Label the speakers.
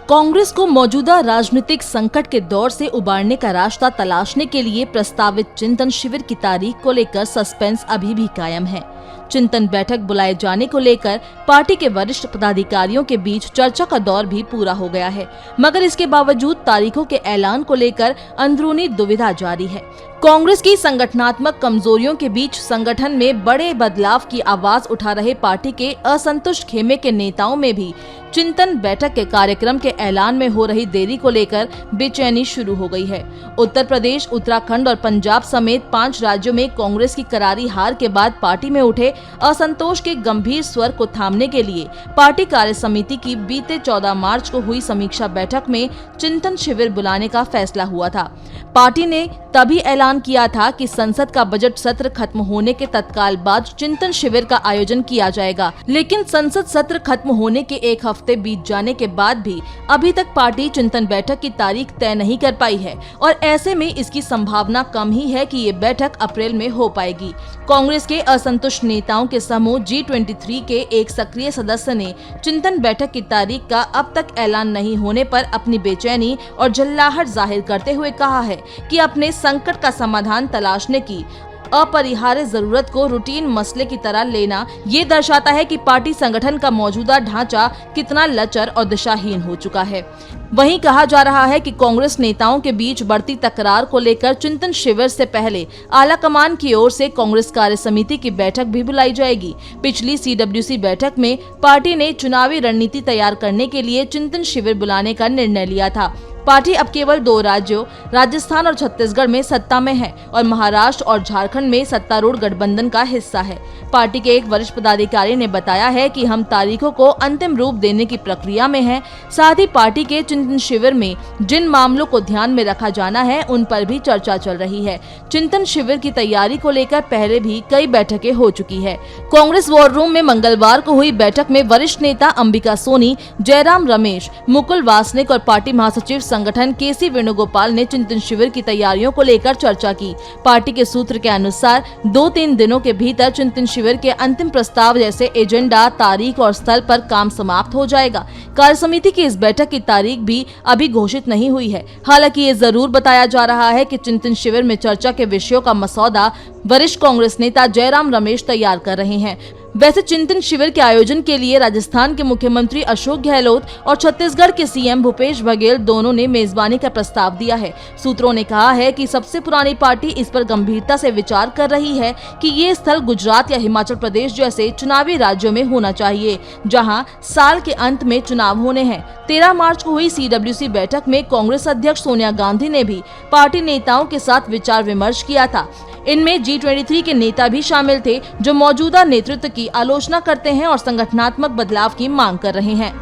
Speaker 1: कांग्रेस को मौजूदा राजनीतिक संकट के दौर से उबारने का रास्ता तलाशने के लिए प्रस्तावित चिंतन शिविर की तारीख को लेकर सस्पेंस अभी भी कायम है। चिंतन बैठक बुलाए जाने को लेकर पार्टी के वरिष्ठ पदाधिकारियों के बीच चर्चा का दौर भी पूरा हो गया है, मगर इसके बावजूद तारीखों के ऐलान को लेकर अंदरूनी दुविधा जारी है। कांग्रेस की संगठनात्मक कमजोरियों के बीच संगठन में बड़े बदलाव की आवाज उठा रहे पार्टी के असंतुष्ट खेमे के नेताओं में भी चिंतन बैठक के कार्यक्रम के ऐलान में हो रही देरी को लेकर बेचैनी शुरू हो गई है। उत्तर प्रदेश, उत्तराखंड और पंजाब समेत 5 राज्यों में कांग्रेस की करारी हार के बाद पार्टी में उठे असंतोष के गंभीर स्वर को थामने के लिए पार्टी कार्य समिति की बीते 14 मार्च को हुई समीक्षा बैठक में चिंतन शिविर बुलाने का फैसला हुआ था। पार्टी ने तभी ऐलान किया था कि संसद का बजट सत्र खत्म होने के तत्काल बाद चिंतन शिविर का आयोजन किया जाएगा, लेकिन संसद सत्र खत्म होने के एक हफ्ते बीत जाने के बाद भी अभी तक पार्टी चिंतन बैठक की तारीख तय नहीं कर पाई है और ऐसे में इसकी संभावना कम ही है कि ये बैठक अप्रैल में हो पाएगी। कांग्रेस के असंतुष्ट नेताओं के समूह G23 के एक सक्रिय सदस्य ने चिंतन बैठक की तारीख का अब तक ऐलान नहीं होने पर अपनी बेचैनी और झल्लाहट जाहिर करते हुए कहा है कि अपने संकट का समाधान तलाशने की अपरिहार्य जरूरत को रूटीन मसले की तरह लेना ये दर्शाता है कि पार्टी संगठन का मौजूदा ढांचा कितना लचर और दिशाहीन हो चुका है। वहीं कहा जा रहा है कि कांग्रेस नेताओं के बीच बढ़ती तकरार को लेकर चिंतन शिविर से पहले आलाकमान की ओर से कांग्रेस कार्य समिति की बैठक भी बुलाई जाएगी। पिछली CWC बैठक में पार्टी ने चुनावी रणनीति तैयार करने के लिए चिंतन शिविर बुलाने का निर्णय लिया था। पार्टी अब केवल 2 राज्यों राजस्थान और छत्तीसगढ़ में सत्ता में है और महाराष्ट्र और झारखंड में सत्तारूढ़ गठबंधन का हिस्सा है। पार्टी के एक वरिष्ठ पदाधिकारी ने बताया है कि हम तारीखों को अंतिम रूप देने की प्रक्रिया में हैं। साथ ही पार्टी के चिंतन शिविर में जिन मामलों को ध्यान में रखा जाना है उन पर भी चर्चा चल रही है। चिंतन शिविर की तैयारी को लेकर पहले भी कई बैठकें हो चुकी है। कांग्रेस वॉर रूम में मंगलवार को हुई बैठक में वरिष्ठ नेता अंबिका सोनी, जयराम रमेश, मुकुल वासनिक और पार्टी महासचिव संगठन KC वेणुगोपाल ने चिंतन शिविर की तैयारियों को लेकर चर्चा की। पार्टी के सूत्र के अनुसार 2-3 दिनों के भीतर चिंतन शिविर के अंतिम प्रस्ताव जैसे एजेंडा, तारीख और स्थल पर काम समाप्त हो जाएगा। कार्य समिति की इस बैठक की तारीख भी अभी घोषित नहीं हुई है। हालांकि ये जरूर बताया जा रहा है कि चिंतन शिविर में चर्चा के विषयों का मसौदा वरिष्ठ कांग्रेस नेता जयराम रमेश तैयार कर रहे हैं। वैसे चिंतन शिविर के आयोजन के लिए राजस्थान के मुख्यमंत्री अशोक गहलोत और छत्तीसगढ़ के CM भूपेश बघेल दोनों ने मेजबानी का प्रस्ताव दिया है। सूत्रों ने कहा है कि सबसे पुरानी पार्टी इस पर गंभीरता से विचार कर रही है कि ये स्थल गुजरात या हिमाचल प्रदेश जैसे चुनावी राज्यों में होना चाहिए, जहां साल के अंत में चुनाव होने हैं। 13 मार्च को हुई CWC बैठक में कांग्रेस अध्यक्ष सोनिया गांधी ने भी पार्टी नेताओं के साथ विचार विमर्श किया था। इनमें G23 के नेता भी शामिल थे, जो मौजूदा नेतृत्व की आलोचना करते हैं और संगठनात्मक बदलाव की मांग कर रहे हैं।